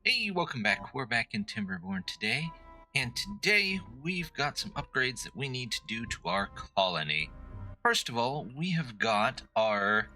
Hey, welcome back. We're back in Timberborn today, and today we've got some upgrades that we need to do to our colony. First of all, we have got our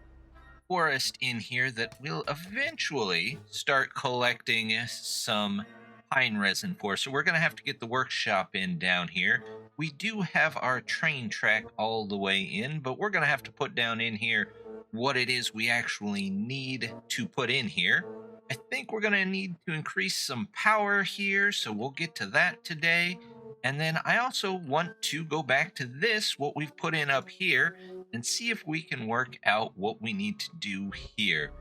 forest in here that will eventually start collecting some pine resin for. So we're going to have to get the workshop in down here. We do have our train track all the way in, but we're going to have to put down in here what it is we actually need to put in here. I think we're going to need to increase some power here, so we'll get to that today. And then I also want to go back to this, what we've put in up here, and see if we can work out what we need to do here.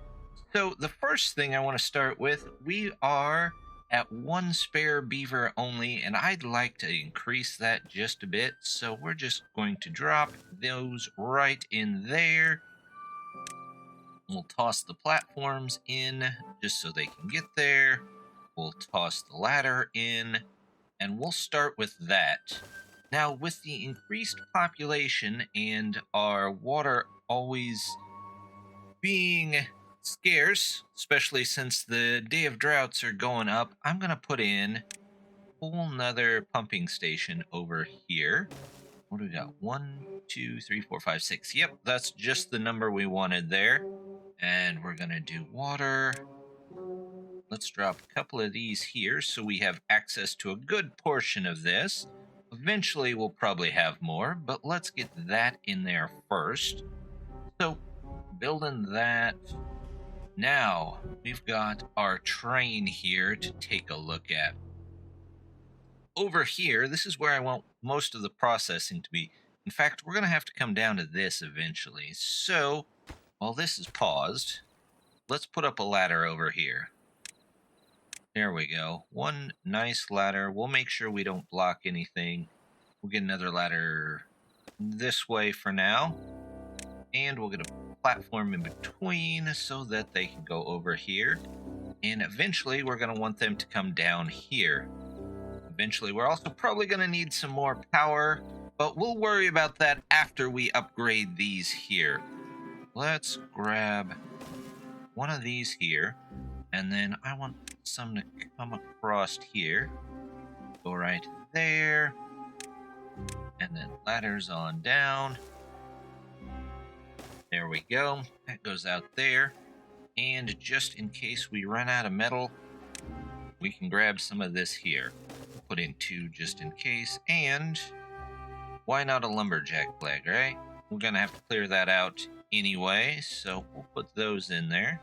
So the first thing I want to start with, we are at one spare beaver only, and I'd like to increase that just a bit. So we're just going to drop those right in there. We'll toss the platforms in just so they can get there. We'll toss the ladder in, and we'll start with that. Now, with the increased population and our water always being scarce, especially since the day of droughts are going up, I'm going to put in a whole nother pumping station over here. What do we got? 1, 2, 3, 4, 5, 6. Yep, that's just the number we wanted there. And we're going to do water. Let's drop a couple of these here so we have access to a good portion of this. Eventually, we'll probably have more, but let's get that in there first. So, building that. Now, we've got our train here to take a look at. Over here, this is where I want most of the processing to be. In fact, we're going to have to come down to this eventually. So, while this is paused, let's put up a ladder over here. There we go. One nice ladder. We'll make sure we don't block anything. We'll get another ladder this way for now. And we'll get a platform in between so that they can go over here. And eventually we're going to want them to come down here. Eventually we're also probably going to need some more power, but we'll worry about that after we upgrade these here. Let's grab one of these here, and then I want some to come across here. Go right there, and then ladders on down. There we go. That goes out there. And just in case we run out of metal, we can grab some of this here. Put in 2 just in case. And why not a lumberjack leg, right? We're going to have to clear that out anyway, so we'll put those in there.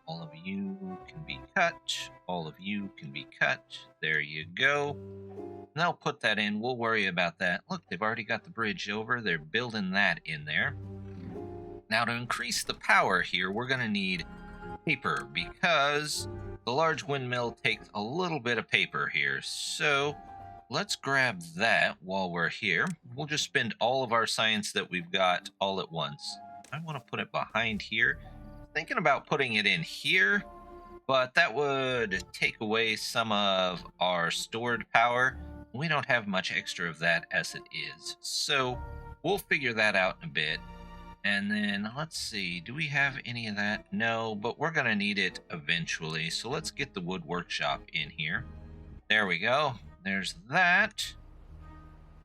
All of you can be cut. All of you can be cut. There you go. And they'll put that in. We'll worry about that. Look, they've already got the bridge over. They're building that in there. Now, to increase the power here, we're going to need paper because the large windmill takes a little bit of paper here. So let's grab that while we're here. We'll just spend all of our science that we've got all at once. I want to put it behind here. Thinking about putting it in here, but that would take away some of our stored power. We don't have much extra of that as it is, so we'll figure that out in a bit. And then let's see, do we have any of that? No, but we're gonna need it eventually, so let's get the wood workshop in here. There we go. There's that,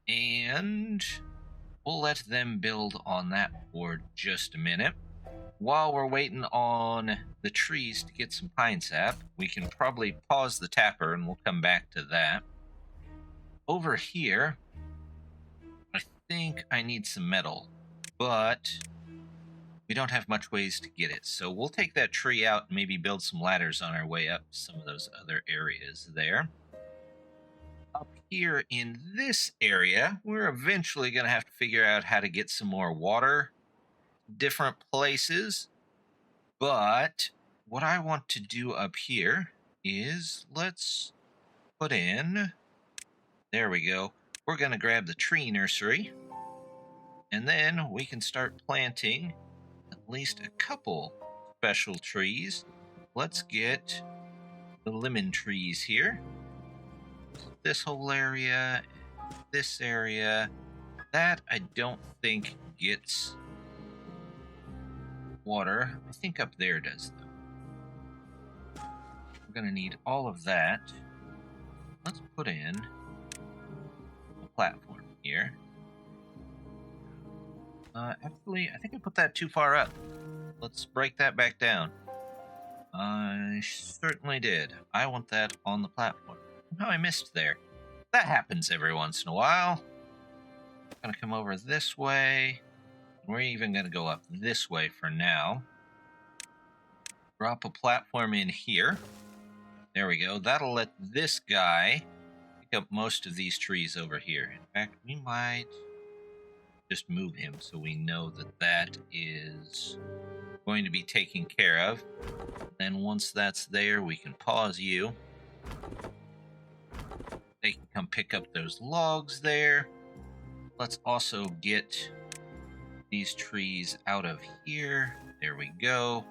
and we'll let them build on that for just a minute. While we're waiting on the trees to get some pine sap, we can probably pause the tapper and we'll come back to that. Over here, I think I need some metal, but we don't have much ways to get it. So we'll take that tree out and maybe build some ladders on our way up some of those other areas there. Up here in this area, we're eventually going to have to figure out how to get some more water different places, but what I want to do up here is let's put in, there we go, we're going to grab the tree nursery, and then we can start planting at least a couple special trees. Let's get the lemon trees here, this whole area, this area. That I don't think gets water. I think up there does, though. We're going to need all of that. Let's put in a platform here. Actually, I think I put that too far up. Let's break that back down. I certainly did. I want that on the platform. Somehow I missed there. That happens every once in a while. I'm going to come over this way. We're even going to go up this way for now. Drop a platform in here. There we go. That'll let this guy pick up most of these trees over here. In fact, we might just move him so we know that that is going to be taken care of. Then once that's there, we can pause you. They can come pick up those logs there. Let's also get these trees out of here. There we go.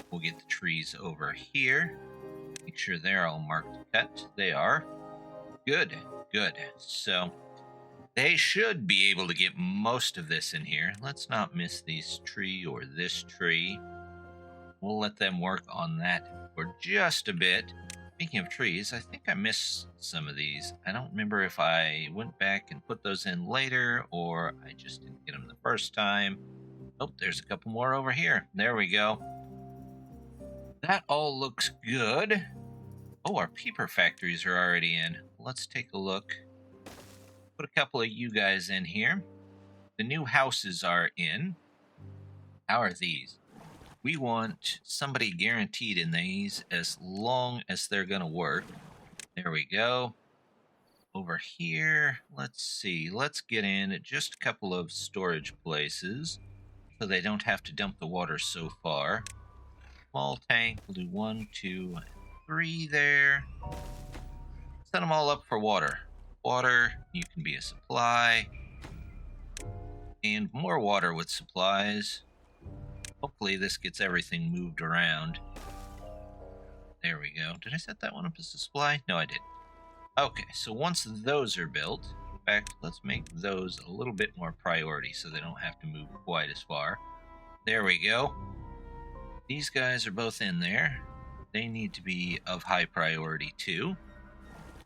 We'll get the trees over here. Make sure they're all marked cut. They are. Good, good. So they should be able to get most of this in here. Let's not miss this tree or this tree. We'll let them work on that for just a bit. Speaking of trees, I think I missed some of these. I don't remember if I went back and put those in later or I just didn't get them the first time. Oh, there's a couple more over here. There we go. That all looks good. Oh, our peeper factories are already in. Let's take a look. Put a couple of you guys in here. The new houses are in. How are these? We want somebody guaranteed in these as long as they're going to work. There we go. Over here, let's see. Let's get in just a couple of storage places so they don't have to dump the water so far. Small tank, we'll do 1, 2, 3 there. Set them all up for water. Water, you can be a supply. And more water with supplies. Hopefully this gets everything moved around. There we go. Did I set that one up as a supply? No, I did. Okay, so once those are built, in fact, let's make those a little bit more priority so they don't have to move quite as far. There we go. These guys are both in there. They need to be of high priority too.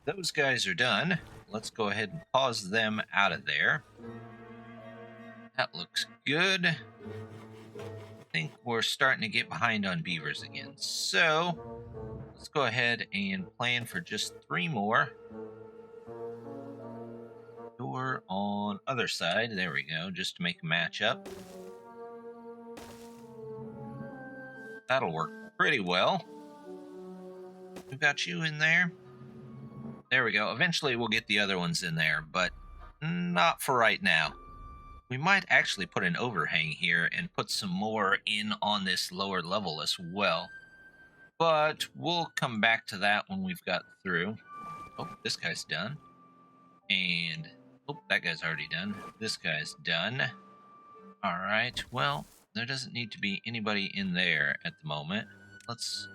Those guys are done. Let's go ahead and pause them out of there. That looks good. I think we're starting to get behind on beavers again. So let's go ahead and plan for just 3 more. Door on other side. There we go, just to make a match up. That'll work pretty well. We've got you in there. There we go. Eventually we'll get the other ones in there, but not for right now. We might actually put an overhang here and put some more in on this lower level as well. But we'll come back to that when we've got through. Oh, this guy's done. And, oh, that guy's already done. This guy's done. All right, well, there doesn't need to be anybody in there at the moment. Let's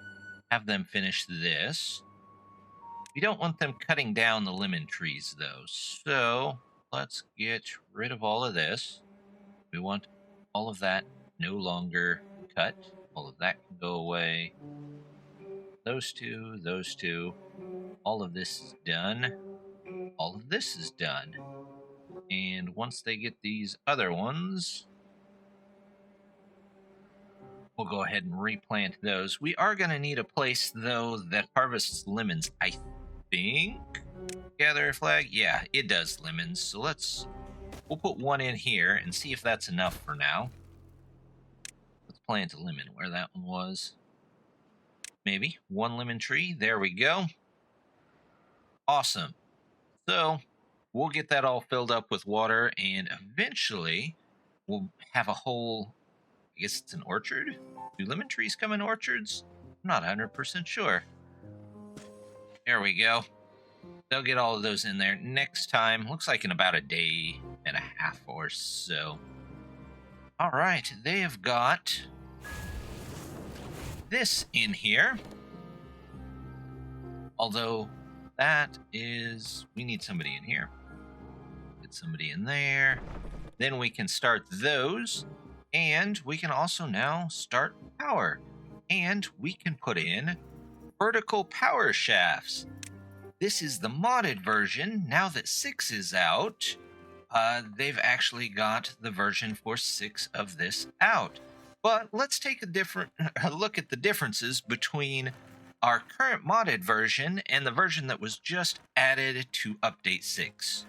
have them finish this. We don't want them cutting down the lemon trees, though. So let's get rid of all of this. We want all of that no longer cut. All of that can go away. Those two. All of this is done. All of this is done. And once they get these other ones, we'll go ahead and replant those. We are going to need a place, though, that harvests lemons, I think. Gather a flag? Yeah, it does lemons. So we'll put one in here and see if that's enough for now. Let's plant a lemon where that one was. Maybe 1 lemon tree. There we go. Awesome. So we'll get that all filled up with water, and eventually we'll have a whole, I guess it's an orchard? Do lemon trees come in orchards? I'm not 100% sure. There we go. They'll get all of those in there next time. Looks like in about a day and a half or so. All right, they have got this in here. Although that is, we need somebody in here. Get somebody in there. Then we can start those. And we can also now start power. And we can put in vertical power shafts. This is the modded version. Now that 6 is out, they've actually got the version for 6 of this out. But let's take a look at the differences between our current modded version and the version that was just added to update 6.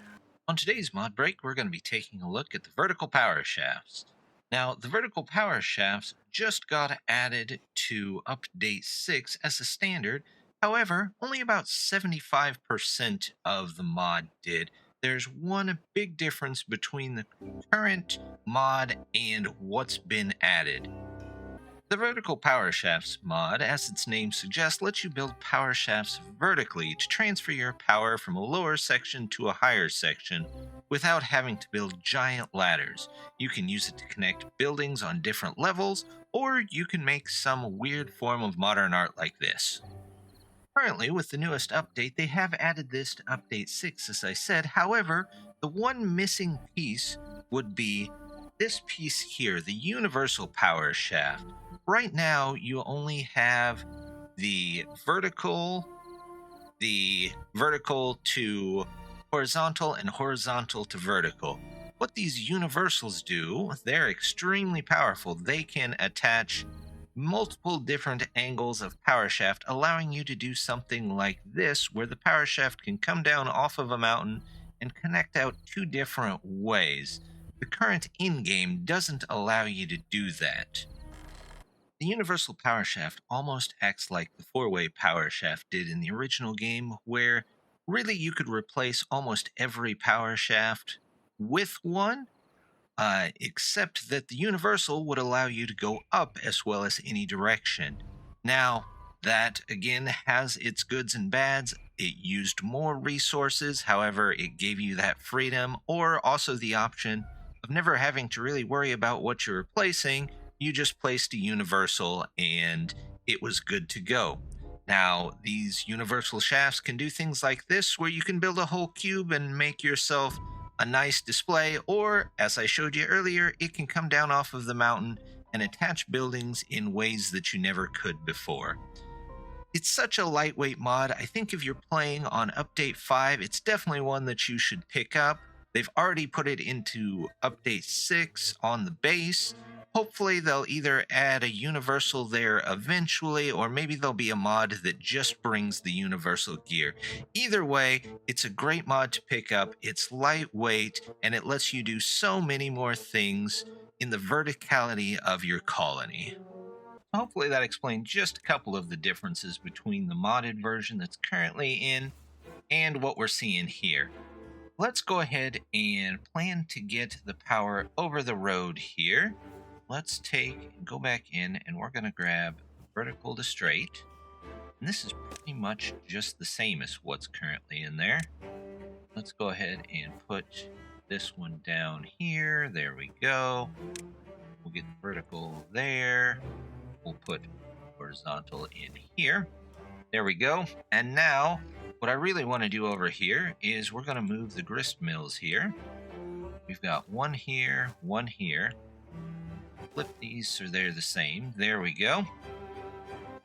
On today's mod break, we're going to be taking a look at the vertical power shafts. Now, the vertical power shafts just got added to update 6 as a standard. However, only about 75% of the mod did. There's one big difference between the current mod and what's been added. The Vertical Power Shafts mod, as its name suggests, lets you build power shafts vertically to transfer your power from a lower section to a higher section without having to build giant ladders. You can use it to connect buildings on different levels, or you can make some weird form of modern art like this. Currently, with the newest update, they have added this to update 6, as I said. However, the one missing piece would be this piece here, the universal power shaft. Right now, you only have the vertical to horizontal, and horizontal to vertical. What these universals do, they're extremely powerful. They can attach multiple different angles of power shaft, allowing you to do something like this, where the power shaft can come down off of a mountain and connect out 2 different ways. The current in-game doesn't allow you to do that. The universal power shaft almost acts like the 4-way power shaft did in the original game, where really you could replace almost every power shaft with one, except that the universal would allow you to go up as well as any direction. Now, that again has its goods and bads. It used more resources, however, it gave you that freedom, or also the option of never having to really worry about what you're replacing. You just placed a universal and it was good to go. Now, these universal shafts can do things like this, where you can build a whole cube and make yourself a nice display, or, as I showed you earlier, it can come down off of the mountain and attach buildings in ways that you never could before. It's such a lightweight mod. I think if you're playing on update 5, it's definitely one that you should pick up. They've already put it into update 6 on the base. Hopefully they'll either add a universal there eventually, or maybe there'll be a mod that just brings the universal gear. Either way, it's a great mod to pick up. It's lightweight, and it lets you do so many more things in the verticality of your colony. Hopefully that explained just a couple of the differences between the modded version that's currently in and what we're seeing here. Let's go ahead and plan to get the power over the road here. Let's go back in, and we're going to grab vertical to straight. And this is pretty much just the same as what's currently in there. Let's go ahead and put this one down here. There we go. We'll get the vertical there. We'll put horizontal in here. There we go. And now, what I really want to do over here is we're going to move the grist mills here. We've got one here, one here. Flip these so they're the same. There we go.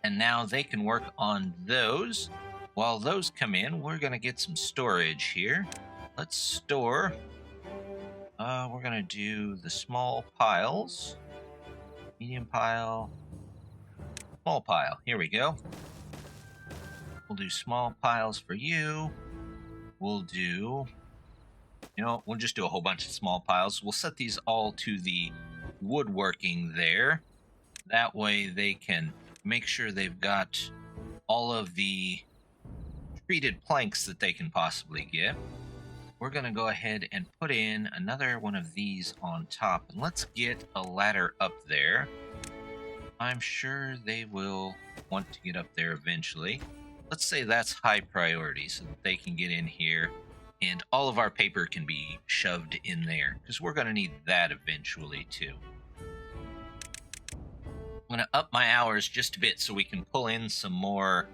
And now they can work on those. While those come in, we're going to get some storage here. Let's store. We're going to do the small piles. Medium pile. Small pile. Here we go. We'll do small piles for you. We'll do... we'll just do a whole bunch of small piles. We'll set these all to the woodworking there. That way they can make sure they've got all of the treated planks that they can possibly get. We're going to go ahead and put in another one of these on top, and let's get a ladder up there. I'm sure they will want to get up there eventually. Let's say that's high priority so that they can get in here and all of our paper can be shoved in there, because we're going to need that eventually too. I'm going to up my hours just a bit so we can pull in some more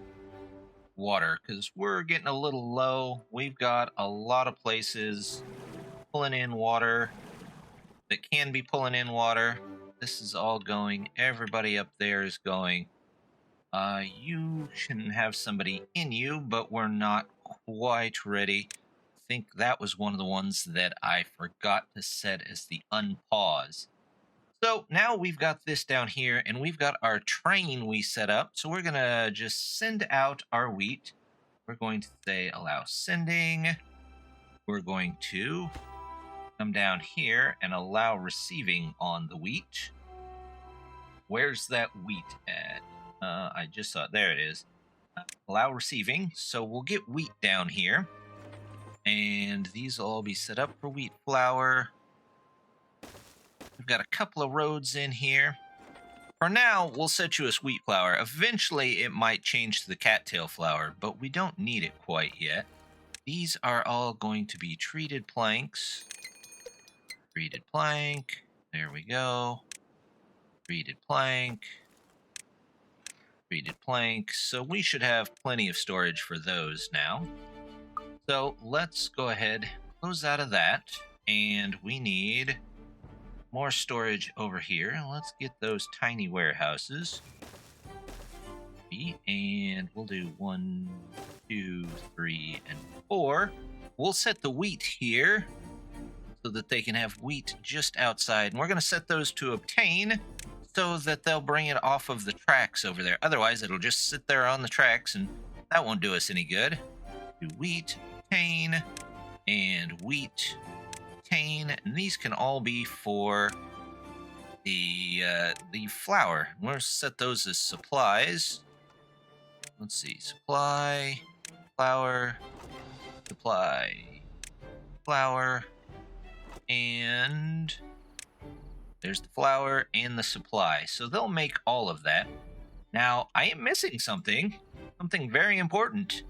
water, because we're getting a little low. We've got a lot of places pulling in water that can be pulling in water. This is all going. Everybody up there is going. You shouldn't have somebody in you, but we're not quite ready. I think that was one of the ones that I forgot to set as the unpause. So now we've got this down here, and we've got our train we set up. So we're going to just send out our wheat. We're going to say allow sending. We're going to come down here and allow receiving on the wheat. Where's that wheat at? I just saw it. There it is. Allow receiving. So we'll get wheat down here. And these will all be set up for wheat flour. We've got a couple of roads in here. For now, we'll set you as wheat flour. Eventually, it might change to the cattail flour, but we don't need it quite yet. These are all going to be treated planks. Treated plank. There we go. Treated plank. Treated plank. So we should have plenty of storage for those now. So let's go ahead, close out of that. And we need more storage over here. Let's get those tiny warehouses. And we'll do 1, 2, 3, and 4. We'll set the wheat here so that they can have wheat just outside. And we're going to set those to obtain so that they'll bring it off of the tracks over there. Otherwise, it'll just sit there on the tracks, and that won't do us any good. Do wheat, obtain, and wheat, obtain. And these can all be for the flour. We're going to set those as supplies. Let's see, supply, flour, supply, flour, and there's the flour and the supply. So they'll make all of that. Now, I am missing something very important.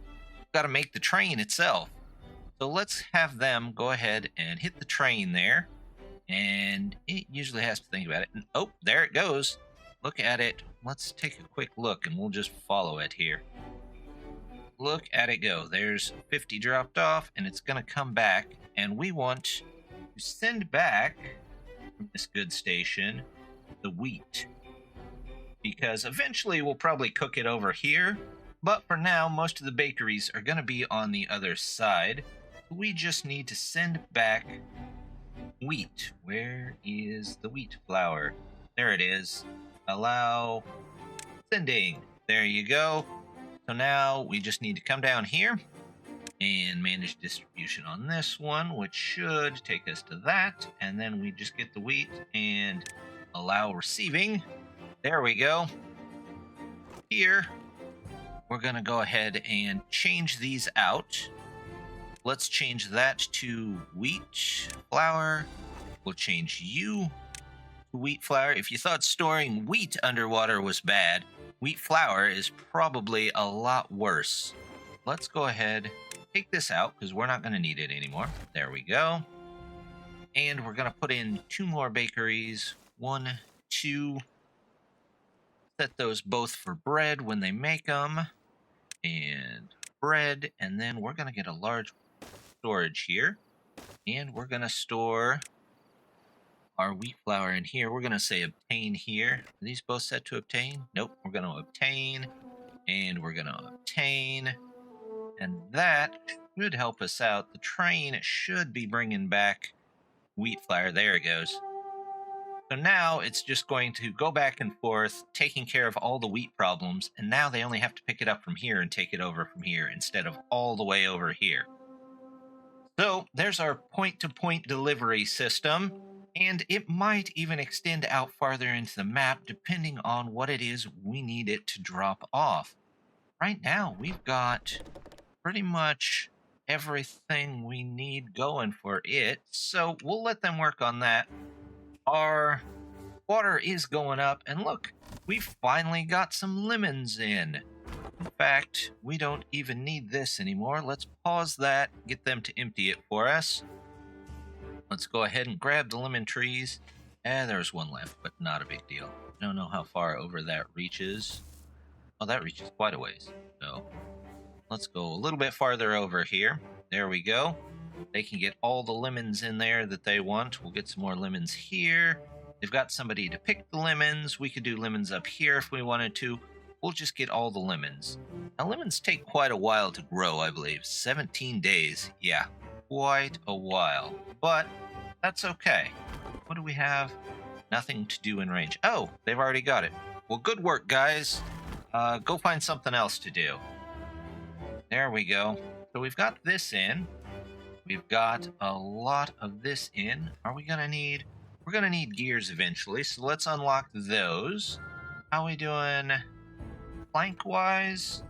Got to make the train itself. So let's have them go ahead and hit the train there. And it usually has to think about it. And, oh, there it goes. Look at it. Let's take a quick look, and we'll just follow it here. Look at it go. There's 50 dropped off, and it's going to come back. And we want to send back from this good station the wheat. Because eventually we'll probably cook it over here. But for now, most of the bakeries are going to be on the other side. We just need to send back wheat. Where is the wheat flour? There it is. Allow sending. There you go. So now we just need to come down here and manage distribution on this one, which should take us to that. And then we just get the wheat and allow receiving. There we go. Here, we're going to go ahead and change these out. Let's change that to wheat flour. We'll change you to wheat flour. If you thought storing wheat underwater was bad, wheat flour is probably a lot worse. Let's go ahead, take this out because we're not going to need it anymore. There we go. And we're going to put in 2 more bakeries. 1, 2. Set those both for bread when they make them. And bread. And then we're going to get a large storage here. And we're going to store our wheat flour in here. We're going to say obtain here. Are these both set to obtain? Nope. We're going to obtain. And we're going to obtain. And that should help us out. The train should be bringing back wheat flour. There it goes. So now it's just going to go back and forth, taking care of all the wheat problems. And now they only have to pick it up from here and take it over from here instead of all the way over here. So there's our point-to-point delivery system. And it might even extend out farther into the map depending on what it is we need it to drop off. Right now, we've got pretty much everything we need going for it, so we'll let them work on that. Our water is going up, and look, we finally got some lemons in. In fact, we don't even need this anymore. Let's pause that, get them to empty it for us. Let's go ahead and grab the lemon trees. There's one left, but not a big deal. I don't know how far over that reaches. Oh, that reaches quite a ways. So let's go a little bit farther over here. There we go. They can get all the lemons in there that they want. We'll get some more lemons here. They've got somebody to pick the lemons. We could do lemons up here if we wanted to. we'll just get all the lemons. Now, lemons take quite a while to grow, I believe. 17 days. Yeah, quite a while. But that's okay. What do we have? Nothing to do in range. Oh, they've already got it. Well, good work, guys. Go find something else to do. There we go. So we've got this in. We've got a lot of this in. Are we going to need... We're going to need gears eventually, so let's unlock those. How are we doing plank-wise?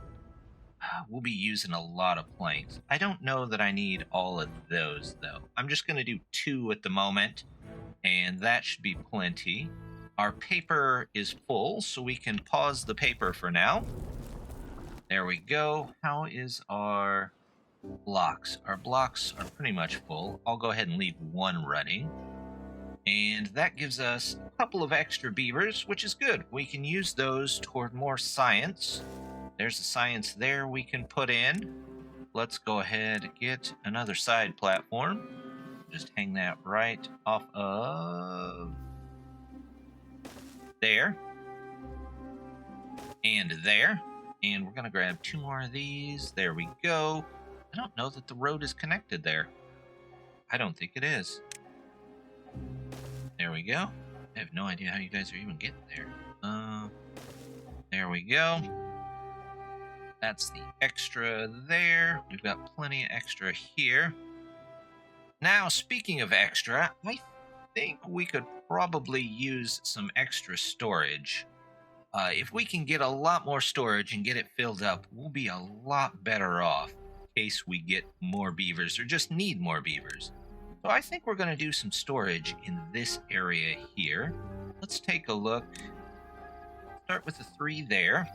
We'll be using a lot of planks. I don't know that I need all of those, though. I'm just going to do 2 at the moment, and that should be plenty. Our paper is full, so we can pause the paper for now. There we go. How is our blocks? Our blocks are pretty much full. I'll go ahead and leave 1 running. And that gives us a couple of extra beavers, which is good. We can use those toward more science. There's the science there we can put in. Let's go ahead and get another side platform. Just hang that right off of there. And there. And we're going to grab 2 more of these. There we go. I don't know that the road is connected there. I don't think it is. There we go. I have no idea how you guys are even getting there. There we go. That's the extra there. We've got plenty of extra here. Now, speaking of extra, I think we could probably use some extra storage. If we can get a lot more storage and get it filled up, we'll be a lot better off in case we get more beavers or just need more beavers. So I think we're going to do some storage in this area here. Let's take a look. Start with the 3 there,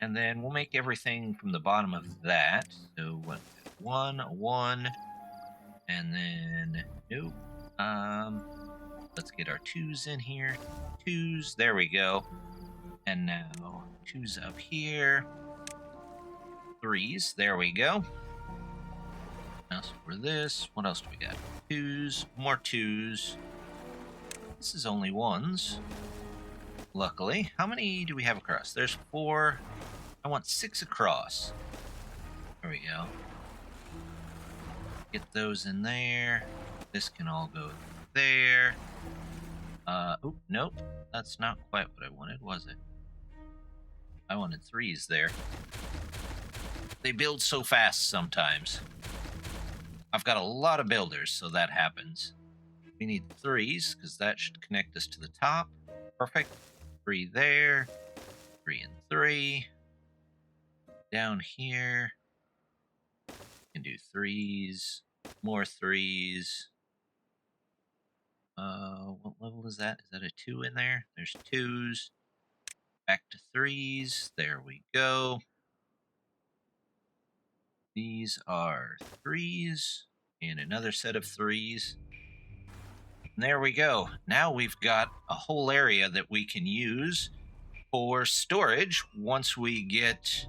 and then we'll make everything from the bottom of that. So what? 1, and then nope. Let's get our 2s in here. 2s, there we go. And now 2s up here. 3s, there we go. Else for this. What else do we got? 2s, more 2s. This is only 1s. Luckily. How many do we have across? There's 4. I want 6 across. There we go. Get those in there. This can all go there. Oh, nope. That's not quite what I wanted, was it? I wanted 3s there. They build so fast sometimes. I've got a lot of builders, so that happens. We need 3s, because that should connect us to the top. Perfect. 3 there. 3 and 3. Down here. We can do 3s. More 3s. What level is that? Is that a 2 in there? There's 2s. Back to 3s. There we go. These are 3s, and another set of 3s. And there we go. Now we've got a whole area that we can use for storage once we get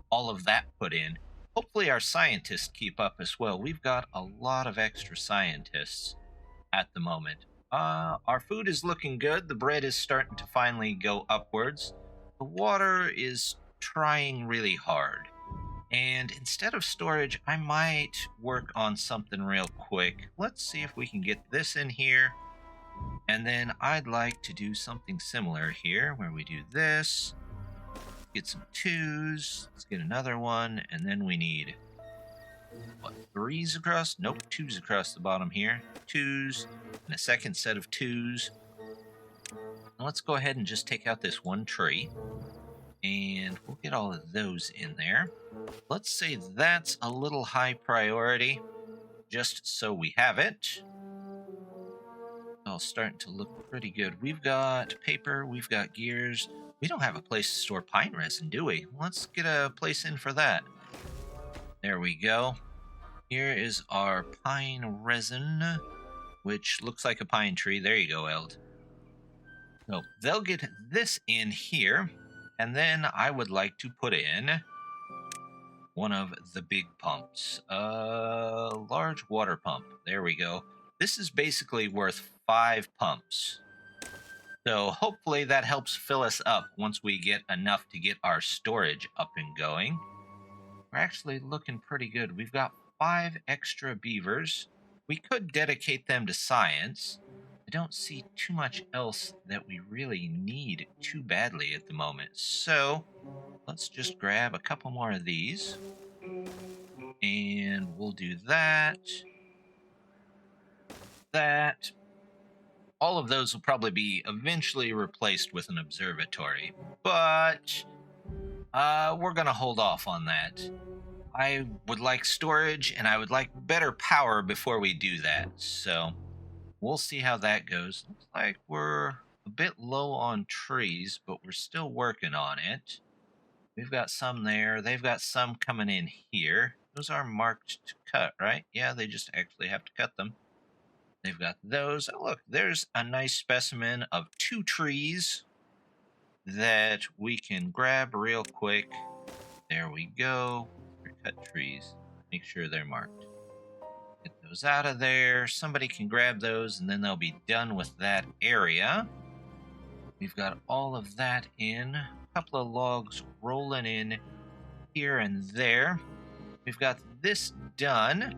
all of that put in. Hopefully our scientists keep up as well. We've got a lot of extra scientists at the moment. Our food is looking good. The bread is starting to finally go upwards. The water is trying really hard. And instead of storage, I might work on something real quick. Let's see if we can get this in here. And then I'd like to do something similar here, where we do this. Get some 2s. Let's get another one. And then we need, what, 3s across? Nope, 2s across the bottom here. 2s. And a second set of 2s. And let's go ahead and just take out this one tree. And we'll get all of those in there. Let's say that's a little high priority, just so we have it. All starting to look pretty good. We've got paper, we've got gears. We don't have a place to store pine resin, do we? Let's get a place in for that. There we go. Here is our pine resin, which looks like a pine tree. There you go, Eld. So they'll get this in here. And then I would like to put in one of the big pumps. A large water pump. There we go. This is basically worth 5 pumps. So hopefully that helps fill us up once we get enough to get our storage up and going. We're actually looking pretty good. We've got 5 extra beavers. We could dedicate them to science. I don't see too much else that we really need too badly at the moment. So let's just grab a couple more of these. And we'll do that. That. All of those will probably be eventually replaced with an observatory. But we're going to hold off on that. I would like storage and I would like better power before we do that. So we'll see how that goes. Looks like we're a bit low on trees, but we're still working on it. We've got some there. They've got some coming in here. Those are marked to cut, right? Yeah, they just actually have to cut them. They've got those. Oh, look, there's a nice specimen of 2 trees that we can grab real quick. There we go. Cut trees. Make sure they're marked. Get those out of there. Somebody can grab those and then they'll be done with that area. We've got all of that in. A couple of logs rolling in here and there. We've got this done.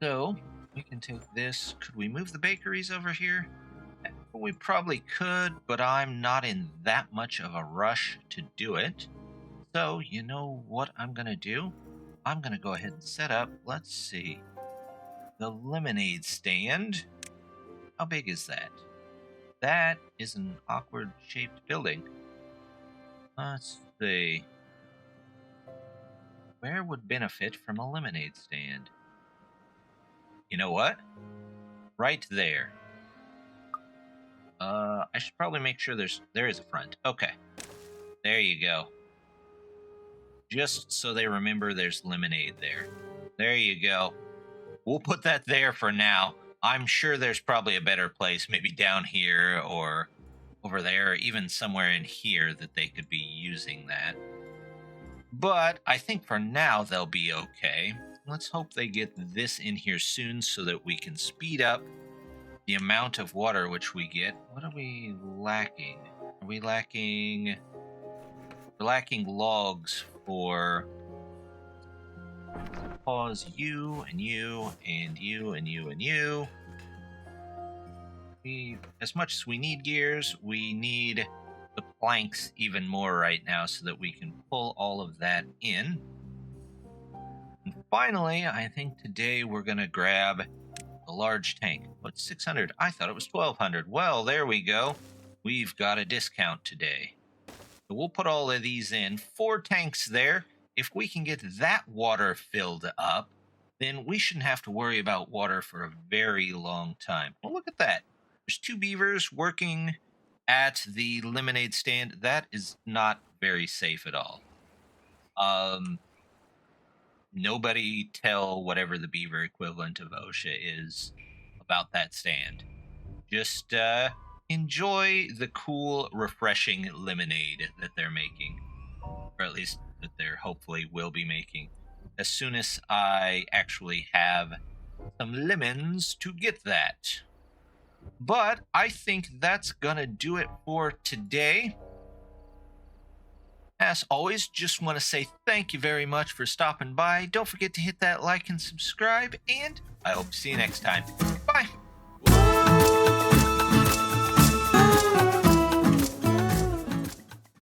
So we can take this. Could we move the bakeries over here? We probably could, but I'm not in that much of a rush to do it. So, you know what I'm going to do? I'm going to go ahead and set up, let's see, the lemonade stand. How big is that? That is an awkward shaped building. Let's see. Where would benefit from a lemonade stand? You know what? Right there. I should probably make sure there is a front. Okay. There you go. Just so they remember there's lemonade there. There you go. We'll put that there for now. I'm sure there's probably a better place, maybe down here or over there, or even somewhere in here that they could be using that. But I think for now they'll be okay. Let's hope they get this in here soon so that we can speed up the amount of water which we get. What are we lacking? Are we lacking... We're lacking logs for pause you and you and you and you and you. As much as we need gears, we need the planks even more right now so that we can pull all of that in. And finally, I think today we're going to grab a large tank. What's 600? I thought it was 1200. Well, there we go. We've got a discount today. So we'll put all of these in. 4 tanks there. If we can get that water filled up, then we shouldn't have to worry about water for a very long time. Well, look at that. There's 2 beavers working at the lemonade stand. That is not very safe at all. Nobody tell whatever the beaver equivalent of OSHA is about that stand. Just, enjoy the cool, refreshing lemonade that they're making. Or at least that they're hopefully will be making. As soon as I actually have some lemons to get that. But I think that's gonna do it for today. As always, just want to say thank you very much for stopping by. Don't forget to hit that like and subscribe, and I hope to see you next time.